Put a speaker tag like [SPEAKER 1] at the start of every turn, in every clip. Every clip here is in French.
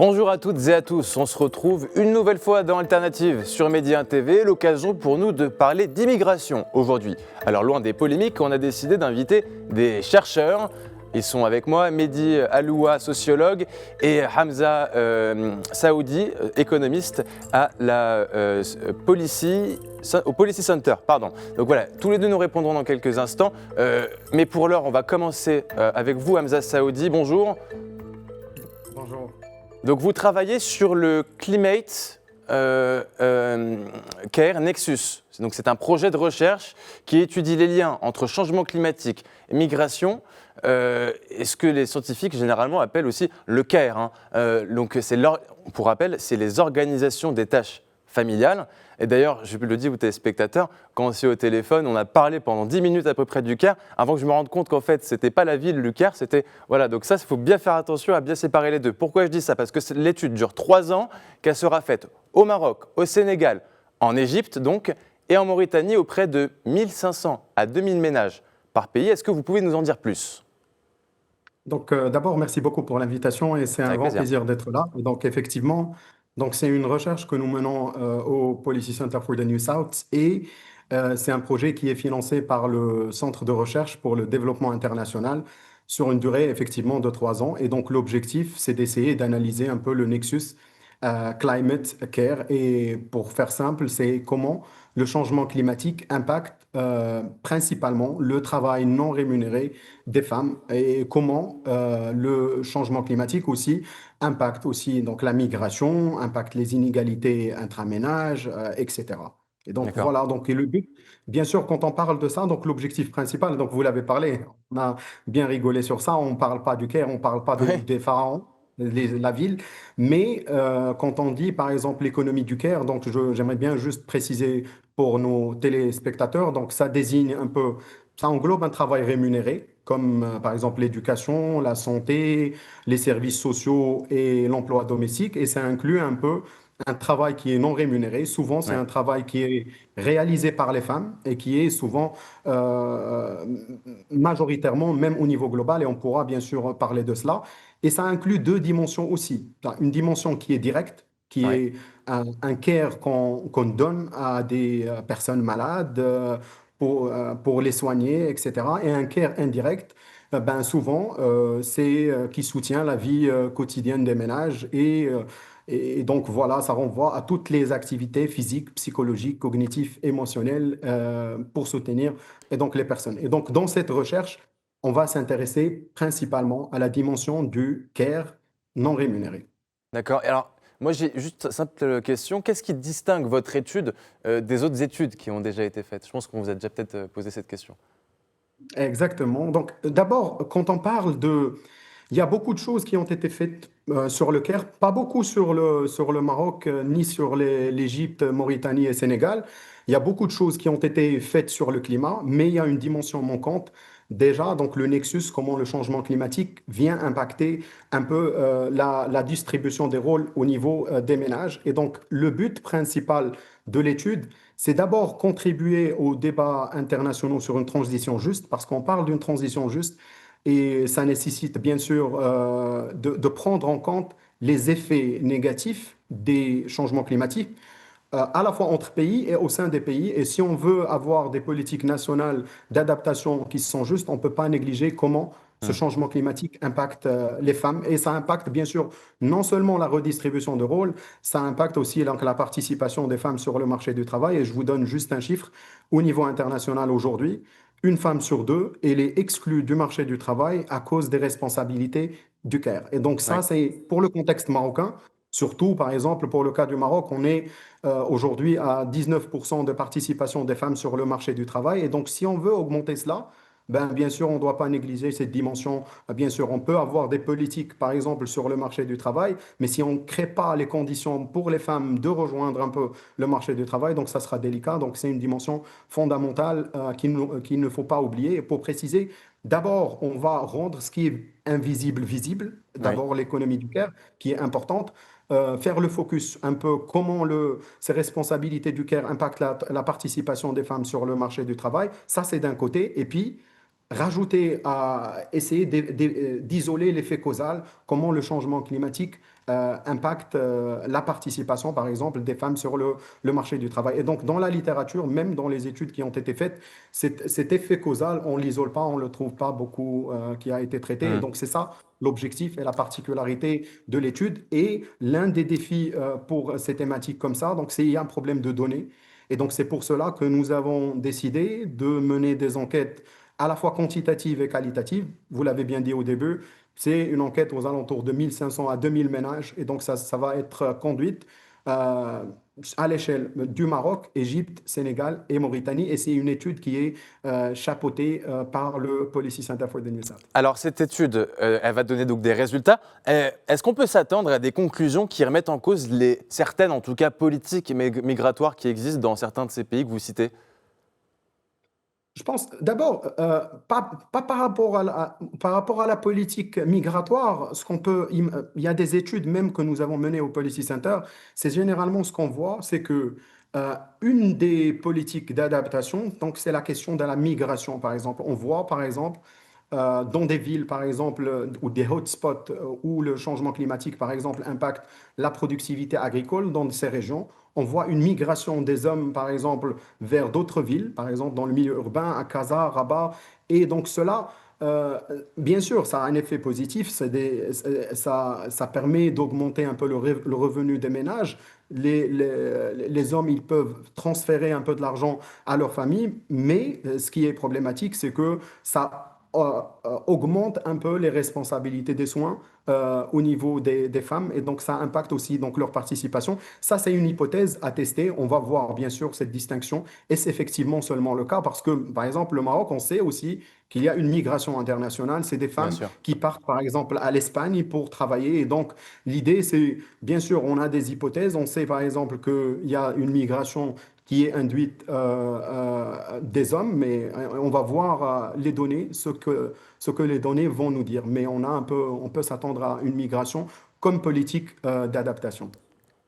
[SPEAKER 1] Bonjour à toutes et à tous, on se retrouve une nouvelle fois dans Alternative sur Média TV, l'occasion pour nous de parler d'immigration aujourd'hui. Alors loin des polémiques, on a décidé d'inviter des chercheurs. Ils sont avec moi, Mehdi Aloua, sociologue, et Hamza Saoudi, économiste à la au Policy Center. Donc voilà, tous les deux nous répondront dans quelques instants. Mais pour l'heure, on va commencer avec vous, Hamza Saoudi. Bonjour.
[SPEAKER 2] Bonjour.
[SPEAKER 1] Donc vous travaillez sur le Climate Care Nexus. Donc c'est un projet de recherche qui étudie les liens entre changement climatique et migration, et ce que les scientifiques généralement appellent aussi le CARE. Donc pour rappel, c'est les organisations des tâches familiales. Et d'ailleurs, je le dis aux téléspectateurs, quand on s'est au téléphone, on a parlé pendant 10 minutes à peu près du CARE, avant que je me rende compte qu'en fait, ce n'était pas la ville, le CARE, c'était... Voilà, donc ça, il faut bien faire attention à bien séparer les deux. Pourquoi je dis ça? Parce que l'étude dure 3 ans, qu'elle sera faite au Maroc, au Sénégal, en Égypte donc, et en Mauritanie auprès de 1500 à 2000 ménages par pays. Est-ce que vous pouvez nous en dire plus?
[SPEAKER 2] Donc, d'abord, merci beaucoup pour l'invitation et c'est un
[SPEAKER 1] Avec
[SPEAKER 2] grand
[SPEAKER 1] plaisir.
[SPEAKER 2] plaisir d'être là. Et donc, effectivement, c'est une recherche que nous menons au Policy Center for the New South et c'est un projet qui est financé par le Centre de recherche pour le développement international sur une durée effectivement de 3 ans. Et donc, l'objectif, c'est d'essayer d'analyser un peu le nexus Climate Care. Et pour faire simple, c'est comment le changement climatique impacte principalement le travail non rémunéré des femmes et comment le changement climatique aussi impacte aussi donc la migration, impacte les inégalités intraménages, etc. Et donc
[SPEAKER 1] D'accord.
[SPEAKER 2] voilà, donc et le but, bien sûr, quand on parle de ça, donc l'objectif principal, donc vous l'avez parlé, on a bien rigolé sur ça, on ne parle pas du Caire, on ne parle pas
[SPEAKER 1] Oui.
[SPEAKER 2] des pharaons, la ville, mais quand on dit par exemple l'économie du Caire, donc j'aimerais bien juste préciser pour nos téléspectateurs, donc ça désigne un peu, ça englobe un travail rémunéré, comme par exemple l'éducation, la santé, les services sociaux et l'emploi domestique, et ça inclut un peu un travail qui est non rémunéré. Souvent, c'est
[SPEAKER 1] Ouais.
[SPEAKER 2] un travail qui est réalisé par les femmes et qui est souvent euh, majoritairement, même au niveau global, et on pourra bien sûr parler de cela. Et ça inclut deux dimensions aussi. Une dimension qui est directe, qui
[SPEAKER 1] Ouais.
[SPEAKER 2] est un care qu'on donne à des personnes malades pour les soigner, etc. Et un care indirect, ben souvent, c'est qui soutient la vie quotidienne des ménages. Et donc voilà, ça renvoie à toutes les activités physiques, psychologiques, cognitives, émotionnelles pour soutenir et donc les personnes. Et donc dans cette recherche, on va s'intéresser principalement à la dimension du care non rémunéré.
[SPEAKER 1] D'accord. Et alors, moi, j'ai juste une simple question. Qu'est-ce qui distingue votre étude des autres études qui ont déjà été faites? Je pense qu'on vous a déjà peut-être posé cette question.
[SPEAKER 2] Exactement. Donc d'abord, quand on parle de... Il y a beaucoup de choses qui ont été faites sur le Caire, pas beaucoup sur le Maroc, ni sur l'Égypte, Mauritanie et Sénégal. Il y a beaucoup de choses qui ont été faites sur le climat, mais il y a une dimension manquante. Déjà, donc le nexus, comment le changement climatique vient impacter un peu la distribution des rôles au niveau des ménages. Et donc, le but principal de l'étude, c'est d'abord contribuer aux débats internationaux sur une transition juste, parce qu'on parle d'une transition juste et ça nécessite bien sûr de prendre en compte les effets négatifs des changements climatiques, à la fois entre pays et au sein des pays. Et si on veut avoir des politiques nationales d'adaptation qui sont justes, on ne peut pas négliger comment ce
[SPEAKER 1] Hmm.
[SPEAKER 2] changement climatique impacte les femmes. Et ça impacte bien sûr non seulement la redistribution de rôles, ça impacte aussi donc, la participation des femmes sur le marché du travail. Et je vous donne juste un chiffre. Au niveau international aujourd'hui, une femme sur deux, elle est exclue du marché du travail à cause des responsabilités du CAIR. Et donc ça,
[SPEAKER 1] Ouais.
[SPEAKER 2] c'est pour le contexte marocain. Surtout, par exemple, pour le cas du Maroc, on est aujourd'hui à 19% de participation des femmes sur le marché du travail. Et donc, si on veut augmenter cela, ben, bien sûr, on ne doit pas négliger cette dimension. Bien sûr, on peut avoir des politiques, par exemple, sur le marché du travail, mais si on ne crée pas les conditions pour les femmes de rejoindre un peu le marché du travail, donc ça sera délicat. Donc, c'est une dimension fondamentale qu'il ne faut pas oublier. Et pour préciser, d'abord, on va rendre ce qui est invisible visible.
[SPEAKER 1] Ouais.
[SPEAKER 2] D'abord, l'économie du care, qui est importante. Faire le focus un peu comment ces responsabilités du CARE impactent la participation des femmes sur le marché du travail. Ça, c'est d'un côté. Et puis, rajouter à essayer d'isoler l'effet causal, comment le changement climatique impacte la participation, par exemple, des femmes sur le marché du travail. Et donc, dans la littérature, même dans les études qui ont été faites, cet effet causal, on ne l'isole pas, on ne le trouve pas beaucoup qui a été traité. Et
[SPEAKER 1] Hmm.
[SPEAKER 2] donc, c'est ça l'objectif et la particularité de l'étude. Et l'un des défis pour ces thématiques comme ça, donc, c'est il y a un problème de données. Et donc, c'est pour cela que nous avons décidé de mener des enquêtes à la fois quantitatives et qualitatives. Vous l'avez bien dit au début, c'est une enquête aux alentours de 1500 à 2000 ménages. Et donc, ça va être conduite euh, à l'échelle du Maroc, Égypte, Sénégal et Mauritanie. Et c'est une étude qui est chapeautée par le Policy Center for the New South.
[SPEAKER 1] Alors cette étude, elle va donner donc des résultats. Est-ce qu'on peut s'attendre à des conclusions qui remettent en cause certaines, en tout cas politiques et migratoires qui existent dans certains de ces pays que vous citez?
[SPEAKER 2] Je pense d'abord, pas par rapport à la politique migratoire, il y a des études même que nous avons menées au Policy Center, c'est généralement ce qu'on voit, c'est que une des politiques d'adaptation, donc c'est la question de la migration, par exemple. On voit, par exemple, dans des villes, par exemple, ou des hotspots où le changement climatique, par exemple, impacte la productivité agricole dans ces régions. On voit une migration des hommes, par exemple, vers d'autres villes, par exemple dans le milieu urbain, à Casa, Rabat. Et donc cela, bien sûr, ça a un effet positif, ça permet d'augmenter un peu le revenu des ménages. Les hommes, ils peuvent transférer un peu de l'argent à leur famille, mais ce qui est problématique, c'est que ça augmente un peu les responsabilités des soins au niveau des femmes et donc ça impacte aussi donc leur participation. Ça, c'est une hypothèse à tester. On va voir bien sûr cette distinction et c'est effectivement seulement le cas parce que par exemple le Maroc, on sait aussi qu'il y a une migration internationale. C'est des
[SPEAKER 1] Bien
[SPEAKER 2] femmes
[SPEAKER 1] sûr.
[SPEAKER 2] qui partent par exemple à l'Espagne pour travailler et donc l'idée c'est bien sûr on a des hypothèses. On sait par exemple qu'il y a une migration qui est induite des hommes, mais on va voir les données, ce que les données vont nous dire. Mais on peut s'attendre à une migration comme politique d'adaptation.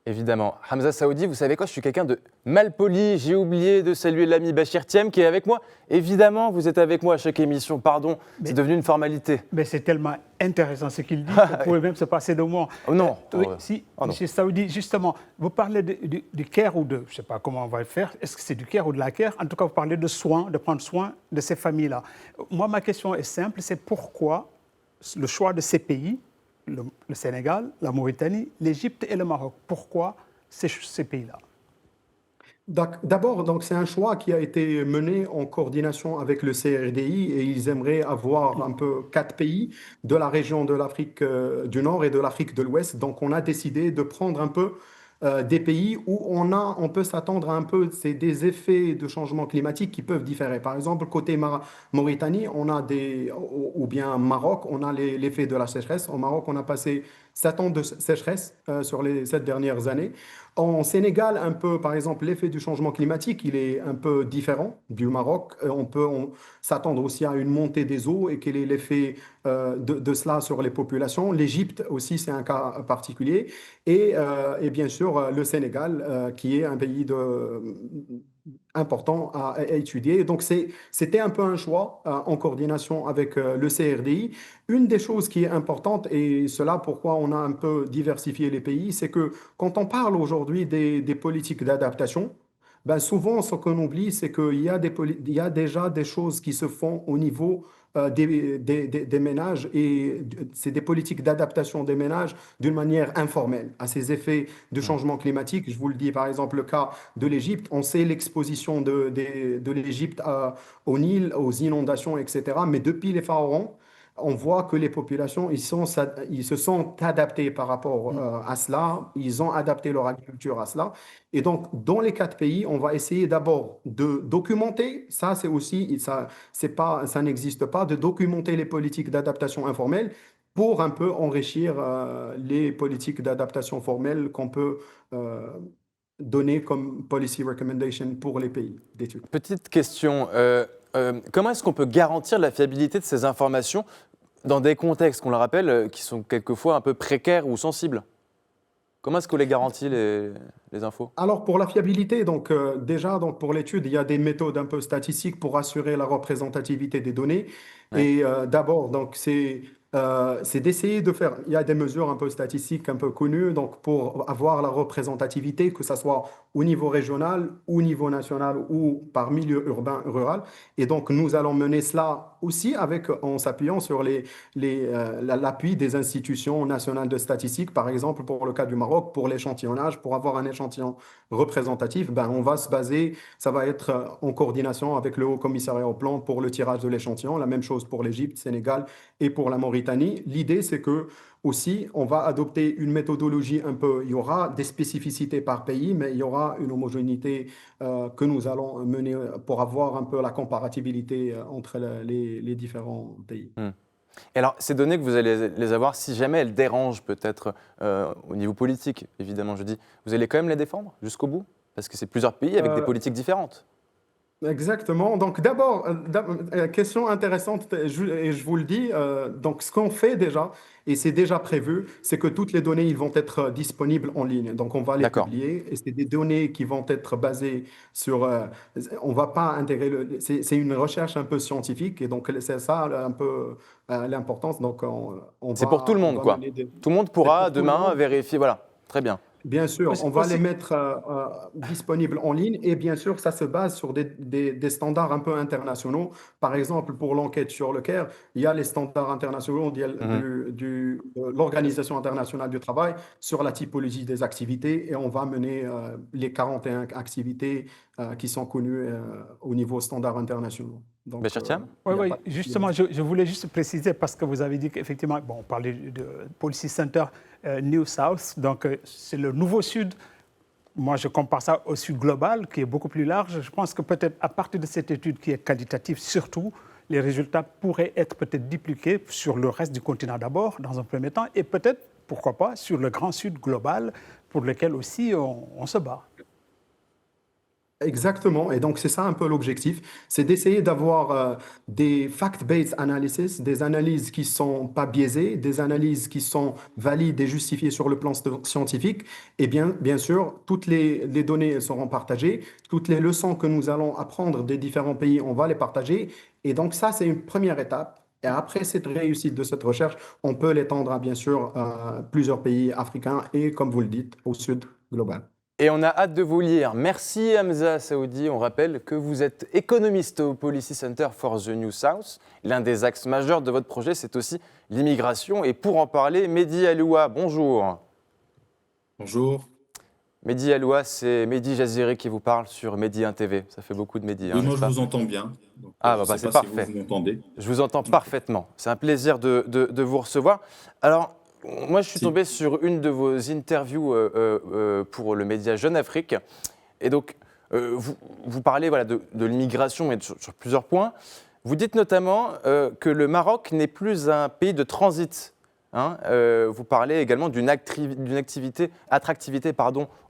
[SPEAKER 1] Évidemment. Hamza Saoudi, vous savez quoi, je suis quelqu'un de malpoli, j'ai oublié de saluer l'ami Bachir Thiem qui est avec moi. Évidemment, vous êtes avec moi à chaque émission, pardon, c'est devenu une formalité.
[SPEAKER 3] Mais c'est tellement intéressant ce qu'il dit qu'on pourrait même se passer de moi.
[SPEAKER 1] Oh non.
[SPEAKER 3] Oui, si,
[SPEAKER 1] Oh non.
[SPEAKER 3] M. Saoudi, justement, vous parlez du care ou de, je ne sais pas comment on va le faire, est-ce que c'est du care ou de la care? En tout cas, vous parlez de soins, de prendre soin de ces familles-là. Moi, ma question est simple, c'est pourquoi le choix de ces pays, le Sénégal, la Mauritanie, l'Égypte et le Maroc, pourquoi ces pays-là?
[SPEAKER 2] D'abord, donc c'est un choix qui a été mené en coordination avec le CRDI et ils aimeraient avoir un peu 4 pays de la région de l'Afrique du Nord et de l'Afrique de l'Ouest. Donc on a décidé de prendre un peu des pays où on peut s'attendre à un peu, c'est des effets de changement climatique qui peuvent différer. Par exemple, côté Mauritanie, ou bien Maroc, on a l'effet de la sécheresse. Au Maroc, on a passé 7 ans de sécheresse sur les 7 dernières années. En Sénégal, un peu, par exemple, l'effet du changement climatique, il est un peu différent du Maroc. On s'attendre aussi à une montée des eaux et quel est l'effet de cela sur les populations. L'Égypte aussi, c'est un cas particulier. Et bien sûr, le Sénégal, qui est un pays important à étudier. Donc, c'était un peu un choix en coordination avec le CRDI. Une des choses qui est importante, et cela pourquoi on a un peu diversifié les pays, c'est que quand on parle aujourd'hui des politiques d'adaptation, ben souvent, ce qu'on oublie, c'est qu'il y a il y a déjà des choses qui se font au niveau des ménages et c'est des politiques d'adaptation des ménages d'une manière informelle à ces effets de changement climatique. Je vous le dis, par exemple, le cas de l'Égypte. On sait l'exposition de l'Égypte au Nil, aux inondations, etc. Mais depuis les pharaons, on voit que les populations, ils se sont adaptés par rapport à cela, ils ont adapté leur agriculture à cela. Et donc, dans les 4 pays, on va essayer d'abord de documenter, ça c'est aussi, ça n'existe pas, de documenter les politiques d'adaptation informelle pour un peu enrichir les politiques d'adaptation formelle qu'on peut donner comme policy recommendation pour les pays d'études.
[SPEAKER 1] Petite question, comment est-ce qu'on peut garantir la fiabilité de ces informations dans des contextes, qu'on le rappelle, qui sont quelquefois un peu précaires ou sensibles? Comment est-ce qu'on les garantit, les infos?
[SPEAKER 2] Alors pour la fiabilité, donc déjà donc pour l'étude, il y a des méthodes un peu statistiques pour assurer la représentativité des données.
[SPEAKER 1] Ouais.
[SPEAKER 2] Et d'abord donc c'est d'essayer de faire. Il y a des mesures un peu statistiques un peu connues donc pour avoir la représentativité, que ça soit au niveau régional, au niveau national ou par milieu urbain rural. Et donc nous allons mener cela aussi avec en s'appuyant sur l'appui des institutions nationales de statistique, par exemple pour le cas du Maroc, pour l'échantillonnage, pour avoir un échantillon représentatif, ben, on va se baser, ça va être en coordination avec le Haut Commissariat au Plan pour le tirage de l'échantillon, la même chose pour l'Égypte, Sénégal et pour la Mauritanie. L'idée, c'est que aussi, on va adopter une méthodologie un peu, il y aura des spécificités par pays, mais il y aura une homogénéité que nous allons mener pour avoir un peu la comparativité entre les différents pays.
[SPEAKER 1] Et alors, ces données que vous allez les avoir, si jamais elles dérangent peut-être au niveau politique, évidemment, je dis, vous allez quand même les défendre jusqu'au bout? Parce que c'est plusieurs pays avec des politiques différentes.
[SPEAKER 2] Exactement. Donc d'abord, question intéressante, et je vous le dis, donc ce qu'on fait déjà, et c'est déjà prévu, c'est que toutes les données ils vont être disponibles en ligne. Donc on va les
[SPEAKER 1] D'accord.
[SPEAKER 2] publier, et c'est des données qui vont être basées sur, on va pas intégrer c'est une recherche un peu scientifique, et donc c'est ça un peu l'importance. Donc
[SPEAKER 1] C'est pour tout le
[SPEAKER 2] on
[SPEAKER 1] monde,
[SPEAKER 2] va
[SPEAKER 1] quoi.
[SPEAKER 2] mener
[SPEAKER 1] Tout le monde
[SPEAKER 2] c'est
[SPEAKER 1] pourra
[SPEAKER 2] pour tout le
[SPEAKER 1] demain
[SPEAKER 2] monde.
[SPEAKER 1] vérifier. Voilà, très bien.
[SPEAKER 2] Bien sûr,
[SPEAKER 3] Aussi,
[SPEAKER 2] on va les mettre disponibles en ligne et bien sûr, ça se base sur des standards un peu internationaux. Par exemple, pour l'enquête sur le CAIR, il y a les standards internationaux
[SPEAKER 1] Mhm.
[SPEAKER 2] de l'Organisation internationale du travail sur la typologie des activités et on va mener les 41 activités qui sont connues au niveau standard international. Donc,
[SPEAKER 1] Bachir Thiam?
[SPEAKER 3] Oui,
[SPEAKER 2] il n'y a
[SPEAKER 3] oui,
[SPEAKER 2] pas
[SPEAKER 3] justement, je voulais juste préciser parce que vous avez dit qu'effectivement, bon, on parlait de Policy Center New South, donc c'est le nouveau Sud. Moi, je compare ça au Sud global, qui est beaucoup plus large. Je pense que peut-être à partir de cette étude qui est qualitative, surtout, les résultats pourraient être peut-être dupliqués sur le reste du continent d'abord, dans un premier temps, et peut-être, pourquoi pas, sur le Grand Sud global, pour lequel aussi on se bat.
[SPEAKER 2] Exactement, et donc c'est ça un peu l'objectif, c'est d'essayer d'avoir des fact-based analysis, des analyses qui sont pas biaisées, des analyses qui sont valides et justifiées sur le plan scientifique, et bien sûr, toutes les données seront partagées, toutes les leçons que nous allons apprendre des différents pays, on va les partager, et donc ça c'est une première étape. Et après cette réussite de cette recherche, on peut l'étendre à bien sûr plusieurs pays africains et comme vous le dites, au sud global.
[SPEAKER 1] Et on a hâte de vous lire. Merci Hamza Saoudi. On rappelle que vous êtes économiste au Policy Center for the New South. L'un des axes majeurs de votre projet, c'est aussi l'immigration. Et pour en parler, Mehdi Aloua, bonjour.
[SPEAKER 4] Bonjour.
[SPEAKER 1] Mehdi Aloua, c'est Mehdi Jaziri qui vous parle sur Mehdi 1 TV. Ça fait beaucoup de Mehdi,
[SPEAKER 4] Oui, moi
[SPEAKER 1] n'est-ce
[SPEAKER 4] je
[SPEAKER 1] pas?
[SPEAKER 4] vous entends bien. Donc,
[SPEAKER 1] Ah,
[SPEAKER 4] je ne sais
[SPEAKER 1] c'est
[SPEAKER 4] pas si vous,
[SPEAKER 1] parfait.
[SPEAKER 4] vous m'entendez.
[SPEAKER 1] Je vous entends parfaitement. C'est un plaisir de vous recevoir. Alors, moi, je suis tombé sur une de vos interviews pour le média Jeune Afrique. Et donc, vous parlez voilà, de l'immigration, mais sur plusieurs points. Vous dites notamment que le Maroc n'est plus un pays de transit. Hein. Vous parlez également d'une attractivité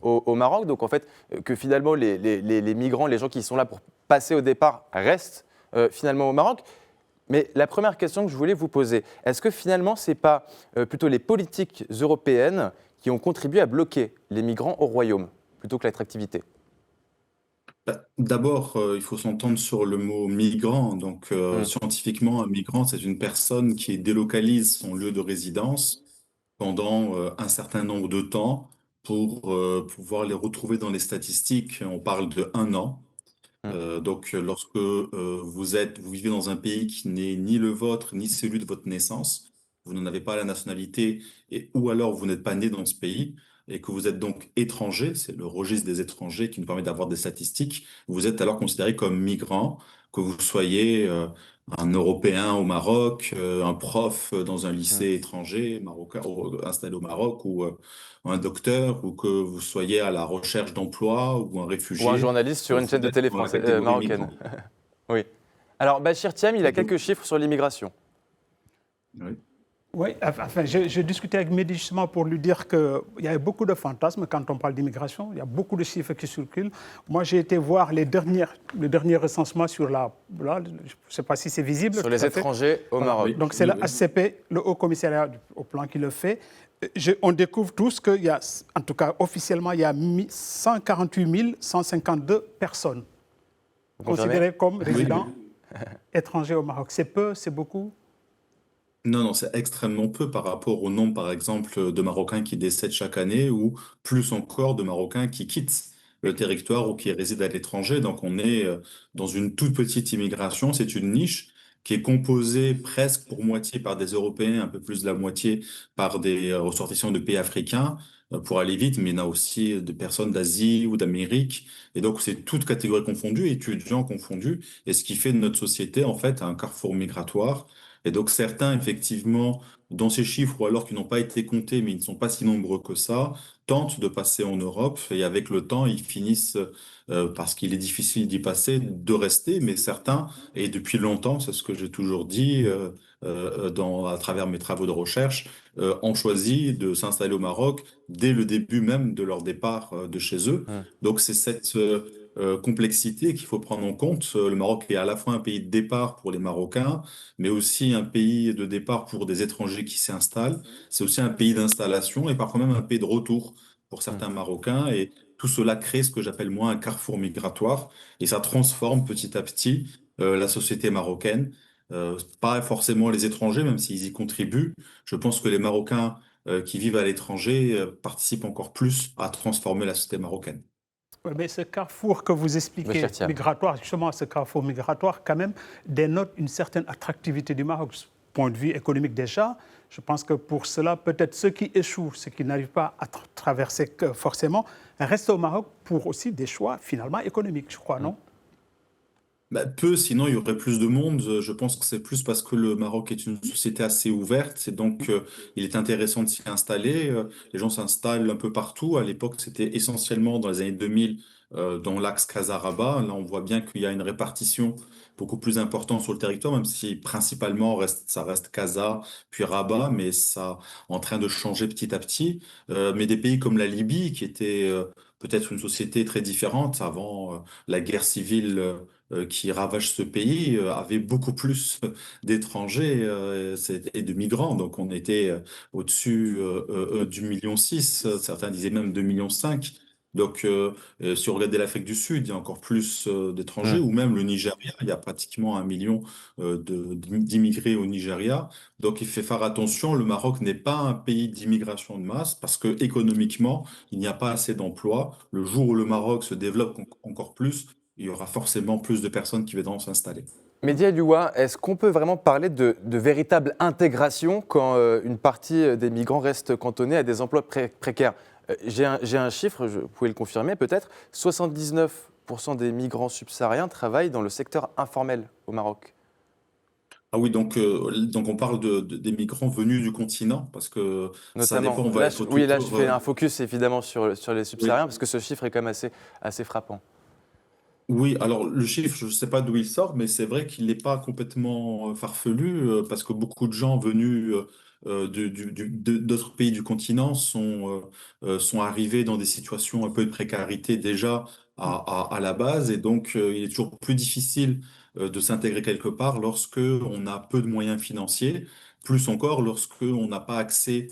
[SPEAKER 1] au Maroc. Donc, en fait, que finalement, les migrants, les gens qui sont là pour passer au départ, restent finalement au Maroc. Mais la première question que je voulais vous poser, est-ce que finalement, ce n'est pas plutôt les politiques européennes qui ont contribué à bloquer les migrants au royaume, plutôt que l'attractivité?
[SPEAKER 4] D'abord, il faut s'entendre sur le mot migrant. Donc,
[SPEAKER 1] Hmm.
[SPEAKER 4] scientifiquement, un migrant, c'est une personne qui délocalise son lieu de résidence pendant un certain nombre de temps pour pouvoir les retrouver dans les statistiques. On parle de 1 an.
[SPEAKER 1] Hmm.
[SPEAKER 4] Donc, lorsque vous vivez dans un pays qui n'est ni le vôtre, ni celui de votre naissance, vous n'en avez pas la nationalité, ou alors vous n'êtes pas né dans ce pays, et que vous êtes donc étranger, c'est le registre des étrangers qui nous permet d'avoir des statistiques, vous êtes alors considéré comme migrant, que vous soyez un Européen au Maroc, un prof dans un
[SPEAKER 1] Hmm.
[SPEAKER 4] lycée étranger marocain, installé au Maroc, ou un docteur, ou que vous soyez à la recherche d'emploi, ou un
[SPEAKER 1] Ou un
[SPEAKER 4] réfugié.
[SPEAKER 1] journaliste sur une chaîne
[SPEAKER 4] Vous
[SPEAKER 1] de
[SPEAKER 4] êtes
[SPEAKER 1] télé
[SPEAKER 4] dans la catégorie
[SPEAKER 1] marocaine.
[SPEAKER 4] migrant.
[SPEAKER 1] Oui. Alors, Bachir Thiam, il
[SPEAKER 4] Et
[SPEAKER 1] a quelques chiffres sur l'immigration.
[SPEAKER 4] oui.
[SPEAKER 3] Oui, enfin, j'ai discuté avec Mehdi justement pour lui dire qu'il y a beaucoup de fantasmes quand on parle d'immigration. Il y a beaucoup de chiffres qui circulent. Moi, j'ai été voir le dernier recensement sur là, je ne sais pas si c'est visible.
[SPEAKER 1] Sur les étrangers au Maroc.
[SPEAKER 4] Oui,
[SPEAKER 3] Donc, c'est
[SPEAKER 4] oui,
[SPEAKER 3] le HCP, le Haut Commissariat au Plan qui le fait. On découvre tous qu'il y a, en tout cas officiellement, il y a 148 152 personnes
[SPEAKER 1] Vous confirmez?
[SPEAKER 3] considérées comme
[SPEAKER 4] Oui.
[SPEAKER 3] résidents étrangers au Maroc. C'est peu, c'est beaucoup?
[SPEAKER 4] Non, non, c'est extrêmement peu par rapport au nombre, par exemple, de Marocains qui décèdent chaque année ou plus encore de Marocains qui quittent le territoire ou qui résident à l'étranger. Donc, on est dans une toute petite immigration. C'est une niche qui est composée presque pour moitié par des Européens, un peu plus de la moitié par des ressortissants de pays africains, pour aller vite, mais il y en a aussi de personnes d'Asie ou d'Amérique. Et donc, c'est toutes catégories confondues, étudiants confondus. Et ce qui fait de notre société, en fait, un carrefour migratoire. Et donc certains, effectivement, dans ces chiffres, ou alors qui n'ont pas été comptés, mais ils ne sont pas si nombreux que ça, tentent de passer en Europe et avec le temps, ils finissent, parce qu'il est difficile d'y passer, de rester. Mais certains, et depuis longtemps, c'est ce que j'ai toujours dit à travers mes travaux de recherche, ont choisi de s'installer au Maroc dès le début même de leur départ de chez eux.
[SPEAKER 1] Hmm.
[SPEAKER 4] Donc c'est cette complexité qu'il faut prendre en compte. Le Maroc est à la fois un pays de départ pour les Marocains, mais aussi un pays de départ pour des étrangers qui s'y installent. C'est aussi un pays d'installation et parfois même un pays de retour pour
[SPEAKER 1] Hmm.
[SPEAKER 4] certains Marocains. Et tout cela crée ce que j'appelle moi un carrefour migratoire. Et ça transforme petit à petit la société marocaine. Pas forcément les étrangers, même s'ils y contribuent. Je pense que les Marocains qui vivent à l'étranger participent encore plus à transformer la société marocaine.
[SPEAKER 3] Oui, mais ce carrefour que vous expliquez,
[SPEAKER 1] Bachir Thiam.
[SPEAKER 3] migratoire, justement, ce carrefour migratoire, quand même, dénote une certaine attractivité du Maroc. Du point de vue économique déjà, je pense que pour cela, peut-être ceux qui échouent, ceux qui n'arrivent pas à traverser forcément, restent au Maroc pour aussi des choix finalement économiques, je crois,
[SPEAKER 1] Hmm.
[SPEAKER 3] non?
[SPEAKER 4] Bah, peu, sinon il y aurait plus de monde. Je pense que c'est plus parce que le Maroc est une société assez ouverte et donc il est intéressant de s'y installer. Les gens s'installent un peu partout. À l'époque, c'était essentiellement dans les années 2000 dans l'axe Casa-Rabat. Là, on voit bien qu'il y a une répartition beaucoup plus importante sur le territoire, même si principalement ça reste Casa, puis Rabat, mais ça en train de changer petit à petit. Mais des pays comme la Libye, qui était peut-être une société très différente avant la guerre civile qui ravage ce pays avait beaucoup plus d'étrangers et de migrants. Donc on était au-dessus du million 6, certains disaient même 2,5 millions. Donc si on regardait l'Afrique du Sud, il y a encore plus d'étrangers,
[SPEAKER 1] Hmm.
[SPEAKER 4] ou même le Nigeria, il y a pratiquement 1 million d'immigrés au Nigeria. Donc il fait faire attention, le Maroc n'est pas un pays d'immigration de masse parce que économiquement, il n'y a pas assez d'emplois. Le jour où le Maroc se développe encore plus, il y aura forcément plus de personnes qui viendront s'installer.
[SPEAKER 1] Mehdi Alioua, est-ce qu'on peut vraiment parler de véritable intégration quand une partie des migrants reste cantonnée à des emplois précaires? J'ai un chiffre, vous pouvez le confirmer peut-être, 79% des migrants subsahariens travaillent dans le secteur informel au Maroc.
[SPEAKER 4] Ah oui, donc on parle des migrants venus du continent, parce que ça dépend,
[SPEAKER 1] Notamment,
[SPEAKER 4] on va être
[SPEAKER 1] oui, là je
[SPEAKER 4] toujours...
[SPEAKER 1] fais un focus évidemment sur les subsahariens
[SPEAKER 4] oui.
[SPEAKER 1] parce que ce chiffre est quand même assez frappant.
[SPEAKER 4] Oui, alors le chiffre, je ne sais pas d'où il sort, mais c'est vrai qu'il n'est pas complètement farfelu, parce que beaucoup de gens venus d'autres pays du continent sont arrivés dans des situations un peu de précarité déjà à la base, et donc il est toujours plus difficile de s'intégrer quelque part lorsque on a peu de moyens financiers, plus encore lorsque on n'a pas accès,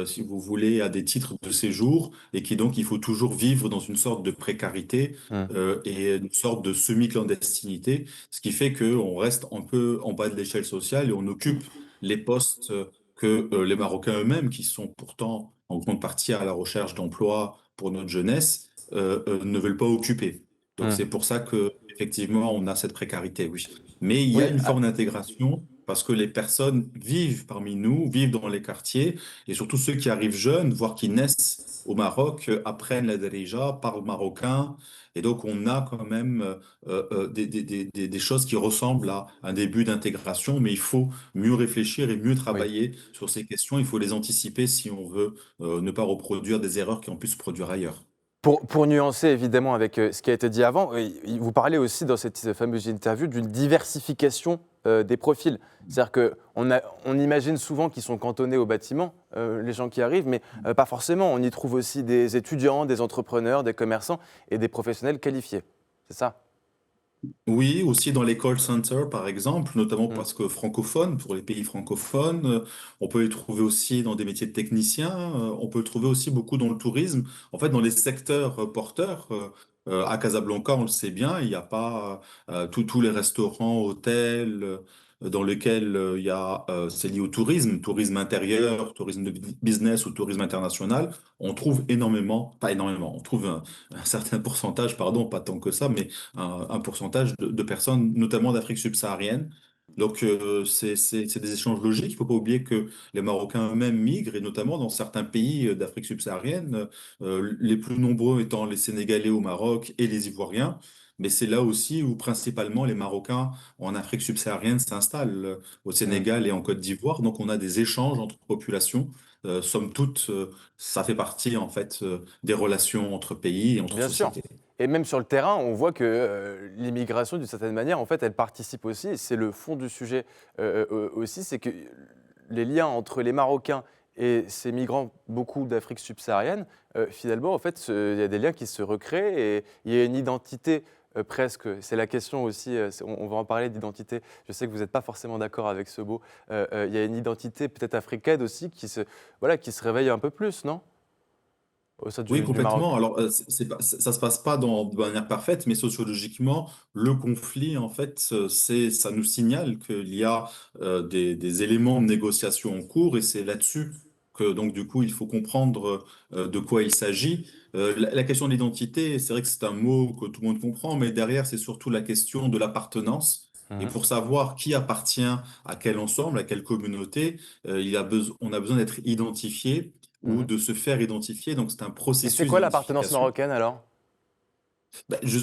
[SPEAKER 4] si vous voulez, à des titres de séjour, et qui donc il faut toujours vivre dans une sorte de précarité
[SPEAKER 1] Hmm.
[SPEAKER 4] et une sorte de semi-clandestinité, ce qui fait qu'on reste un peu en bas de l'échelle sociale et on occupe les postes que les Marocains eux-mêmes, qui sont pourtant en grande partie à la recherche d'emploi pour notre jeunesse, ne veulent pas occuper. Donc
[SPEAKER 1] Hmm.
[SPEAKER 4] c'est pour ça que effectivement on a cette précarité, oui. Mais il y a
[SPEAKER 1] Oui,
[SPEAKER 4] une forme d'intégration parce que les personnes vivent parmi nous, vivent dans les quartiers, et surtout ceux qui arrivent jeunes, voire qui naissent au Maroc, apprennent la darija, parlent marocain, et donc, on a quand même des choses qui ressemblent à un début d'intégration, mais il faut mieux réfléchir et mieux
[SPEAKER 1] oui.
[SPEAKER 4] travailler sur ces questions. Il faut les anticiper si on veut ne pas reproduire des erreurs qui ont pu se produire ailleurs.
[SPEAKER 1] Pour nuancer évidemment avec ce qui a été dit avant, vous parlez aussi dans cette fameuse interview d'une diversification des profils. C'est-à-dire qu'on imagine souvent qu'ils sont cantonnés au bâtiment, les gens qui arrivent, mais pas forcément. On y trouve aussi des étudiants, des entrepreneurs, des commerçants et des professionnels qualifiés. C'est ça?
[SPEAKER 4] Oui, aussi dans les call centers, par exemple, notamment
[SPEAKER 1] Hmm.
[SPEAKER 4] parce que francophones, pour les pays francophones, on peut les trouver aussi dans des métiers de techniciens, on peut le trouver aussi beaucoup dans le tourisme. En fait, dans les secteurs porteurs, à Casablanca, on le sait bien, il n'y a pas tous les restaurants, hôtels, dans lesquels il y a, c'est lié au tourisme, tourisme intérieur, tourisme de business ou tourisme international. On trouve énormément, pas énormément, on trouve un certain pourcentage, pardon, pas tant que ça, mais un pourcentage de personnes, notamment d'Afrique subsaharienne. Donc, c'est des échanges logiques. Il ne faut pas oublier que les Marocains eux-mêmes migrent, et notamment dans certains pays d'Afrique subsaharienne, les plus nombreux étant les Sénégalais au Maroc et les Ivoiriens. Mais c'est là aussi où principalement les Marocains en Afrique subsaharienne s'installent, au
[SPEAKER 1] Hmm.
[SPEAKER 4] Sénégal et en Côte d'Ivoire. Donc, on a des échanges entre populations. Somme toute, ça fait partie en fait des relations entre pays et entre
[SPEAKER 1] Bien sûr.
[SPEAKER 4] sociétés.
[SPEAKER 1] Et même sur le terrain, on voit que l'immigration, d'une certaine manière, en fait, elle participe aussi, et c'est le fond du sujet aussi, c'est que les liens entre les Marocains et ces migrants, beaucoup d'Afrique subsaharienne, finalement, en fait, il y a des liens qui se recréent et il y a une identité presque. C'est la question aussi, on va en parler d'identité. Je sais que vous n'êtes pas forcément d'accord avec ce mot. Il y a une identité peut-être africaine aussi voilà, qui se réveille un peu plus, non? Au sein
[SPEAKER 4] Oui,
[SPEAKER 1] du Maroc.
[SPEAKER 4] complètement. Alors, ça se passe pas de manière parfaite, mais sociologiquement, le conflit, en fait, ça nous signale qu'il y a des éléments de négociation en cours, et c'est là-dessus que, donc, du coup, il faut comprendre de quoi il s'agit. La question de l'identité, c'est vrai que c'est un mot que tout le monde comprend, mais derrière, c'est surtout la question de l'appartenance. Et
[SPEAKER 1] Mhm.
[SPEAKER 4] pour savoir qui appartient à quel ensemble, à quelle communauté, on a besoin d'être identifié ou
[SPEAKER 1] Mhm.
[SPEAKER 4] de se faire identifier. Donc, c'est un
[SPEAKER 1] Et c'est
[SPEAKER 4] processus
[SPEAKER 1] quoi l'appartenance
[SPEAKER 4] d'identification.
[SPEAKER 1] marocaine alors?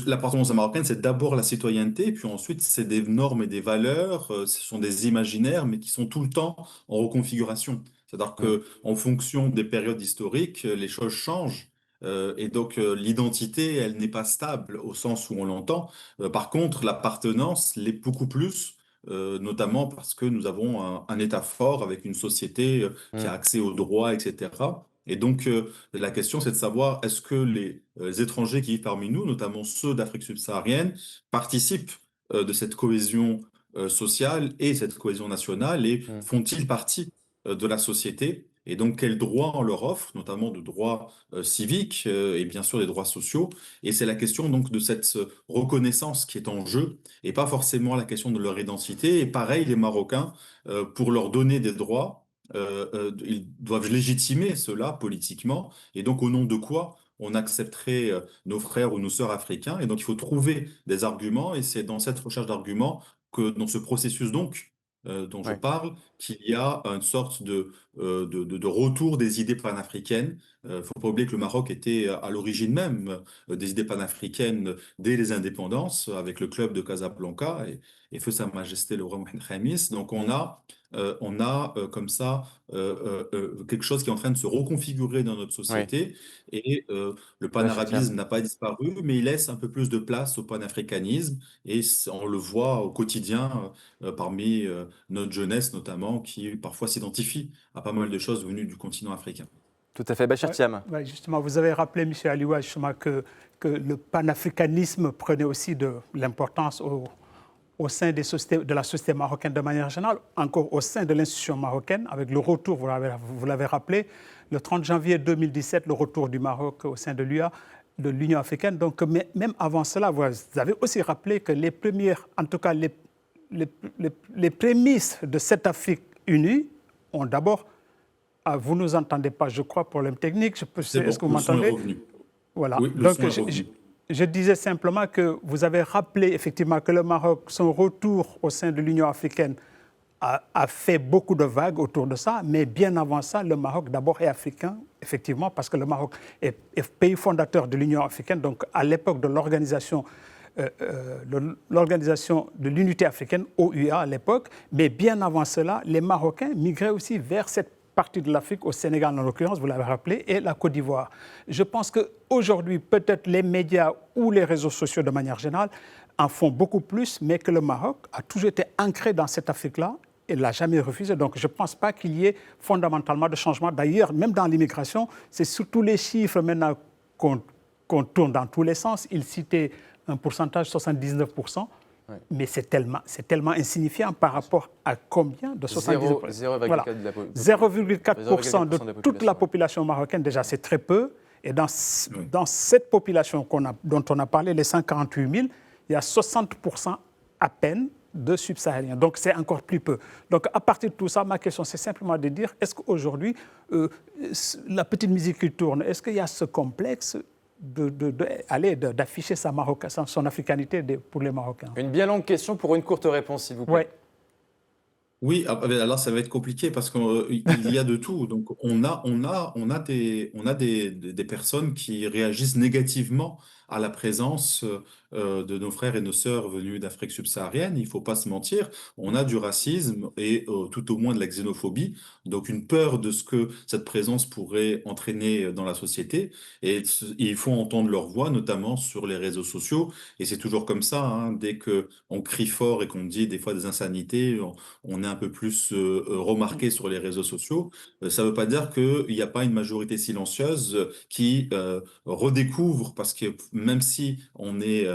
[SPEAKER 4] L'appartenance marocaine, c'est d'abord la citoyenneté, puis ensuite, c'est des normes et des valeurs, ce sont des imaginaires, mais qui sont tout le temps en reconfiguration. C'est-à-dire
[SPEAKER 1] Mhm.
[SPEAKER 4] que en fonction des périodes historiques, les choses changent. Et donc, l'identité, elle n'est pas stable au sens où on l'entend. Par contre, l'appartenance l'est beaucoup plus, notamment parce que nous avons un État fort avec une société qui a
[SPEAKER 1] Mhm.
[SPEAKER 4] accès aux droits, etc. Et donc, la question, c'est de savoir est-ce que les étrangers qui vivent parmi nous, notamment ceux d'Afrique subsaharienne, participent de cette cohésion sociale et cette cohésion nationale et
[SPEAKER 1] Mhm.
[SPEAKER 4] font-ils partie de la société? Et donc, quels droits on leur offre, notamment de droits civiques et bien sûr des droits sociaux. Et c'est la question donc de cette reconnaissance qui est en jeu et pas forcément la question de leur identité. Et pareil, les Marocains, pour leur donner des droits, ils doivent légitimer cela politiquement. Et donc, au nom de quoi on accepterait nos frères ou nos sœurs africains? Et donc, il faut trouver des arguments. Et c'est dans cette recherche d'arguments que, dans ce processus donc, dont je
[SPEAKER 1] Ouais.
[SPEAKER 4] parle, qu'il y a une sorte de retour des idées panafricaines. Il ne faut pas oublier que le Maroc était à l'origine même des idées panafricaines dès les indépendances, avec le club de Casablanca et feu Sa Majesté le roi Mohamed Khamis. Donc,
[SPEAKER 1] Mhm.
[SPEAKER 4] on a comme ça quelque chose qui est en train de se reconfigurer dans notre
[SPEAKER 1] Oui.
[SPEAKER 4] société. Et le
[SPEAKER 1] Ouais, Chatiam.
[SPEAKER 4] panarabisme n'a pas disparu, mais il laisse un peu plus de place au panafricanisme. Et on le voit au quotidien parmi notre jeunesse notamment, qui parfois s'identifie à pas mal de choses venues du continent africain.
[SPEAKER 1] Tout à fait. Bachir
[SPEAKER 3] Ouais,
[SPEAKER 1] Thiam.
[SPEAKER 3] ouais, justement, vous avez rappelé, M. Aliwa, justement, que le panafricanisme prenait aussi de l'importance au sein de la société marocaine de manière générale, encore au sein de l'institution marocaine, avec le retour, vous l'avez rappelé, le 30 janvier 2017, le retour du Maroc au sein de l'UA, de l'Union africaine. Donc, mais même avant cela, vous avez aussi rappelé que les premières, en tout cas les, les prémices de cette Afrique unie ont d'abord. Ah, vous ne nous entendez pas, je crois, problème technique.
[SPEAKER 4] C'est
[SPEAKER 3] Est-ce
[SPEAKER 4] bon,
[SPEAKER 3] que vous
[SPEAKER 4] le son est
[SPEAKER 3] m'entendez?
[SPEAKER 4] revenu.
[SPEAKER 3] Voilà.
[SPEAKER 4] Oui, le
[SPEAKER 3] Donc,
[SPEAKER 4] son est revenu.
[SPEAKER 3] je disais simplement que vous avez rappelé effectivement que le Maroc, son retour au sein de l'Union africaine, a fait beaucoup de vagues autour de ça, mais bien avant ça, le Maroc d'abord est africain, effectivement, parce que le Maroc est pays fondateur de l'Union africaine, donc à l'époque de l'organisation de l'unité africaine, OUA à l'époque, mais bien avant cela, les Marocains migraient aussi vers cette partie de l'Afrique, au Sénégal en l'occurrence, vous l'avez rappelé, et la Côte d'Ivoire. Je pense qu'aujourd'hui, peut-être les médias ou les réseaux sociaux de manière générale en font beaucoup plus, mais que le Maroc a toujours été ancré dans cette Afrique-là et ne l'a jamais refusé. Donc je ne pense pas qu'il y ait fondamentalement de changement. D'ailleurs, même dans l'immigration, c'est surtout les chiffres maintenant qu'on tourne dans tous les sens. Il citait un pourcentage 79%,
[SPEAKER 1] Ouais.
[SPEAKER 3] mais c'est tellement insignifiant par rapport à combien de 79%?
[SPEAKER 1] 0,4
[SPEAKER 3] Voilà.
[SPEAKER 1] de la population.
[SPEAKER 3] 0,4% de
[SPEAKER 1] de la
[SPEAKER 3] toute la population marocaine, déjà, c'est très peu. Et dans
[SPEAKER 4] Oui.
[SPEAKER 3] cette population dont on a parlé, les 148 000, il y a 60% à peine de subsahariens. Donc, c'est encore plus peu. Donc, à partir de tout ça, ma question, c'est simplement de dire, est-ce qu'aujourd'hui, la petite musique qui tourne, est-ce qu'il y a ce complexe d'afficher son africanité pour les Marocains?
[SPEAKER 1] Une bien longue question pour une courte réponse, s'il vous plaît.
[SPEAKER 3] Ouais.
[SPEAKER 4] Oui, alors ça va être compliqué parce qu'il y a de tout. Donc on a des personnes qui réagissent négativement à la présence de nos frères et nos sœurs venus d'Afrique subsaharienne. Il faut pas se mentir. On a du racisme et tout au moins de la xénophobie. Donc une peur de ce que cette présence pourrait entraîner dans la société. Et il faut entendre leur voix, notamment sur les réseaux sociaux. Et c'est toujours comme ça, hein. Dès que on crie fort et qu'on dit des fois des insanités, on est un peu plus remarqué sur les réseaux sociaux. Ça ne veut pas dire qu'il n'y a pas une majorité silencieuse qui redécouvre, parce que même si on est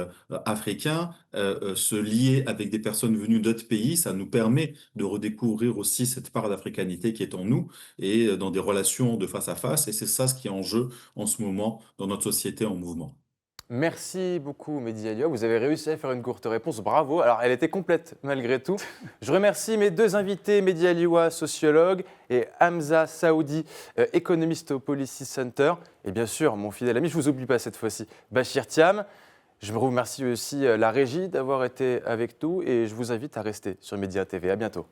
[SPEAKER 4] africain, se lier avec des personnes venues d'autres pays, ça nous permet de redécouvrir aussi cette part d'africanité qui est en nous et dans des relations de face à face. Et c'est ça ce qui est en jeu en ce moment dans notre société en mouvement.
[SPEAKER 1] Merci beaucoup, Mehdi Alioua. Vous avez réussi à faire une courte réponse. Bravo. Alors, elle était complète malgré tout. Je remercie mes deux invités, Mehdi Alioua, sociologue, et Hamza Saoudi, économiste au Policy Center. Et bien sûr, mon fidèle ami, je ne vous oublie pas cette fois-ci, Bachir Thiam. Je vous remercie aussi la régie d'avoir été avec nous et je vous invite à rester sur Média TV. À bientôt.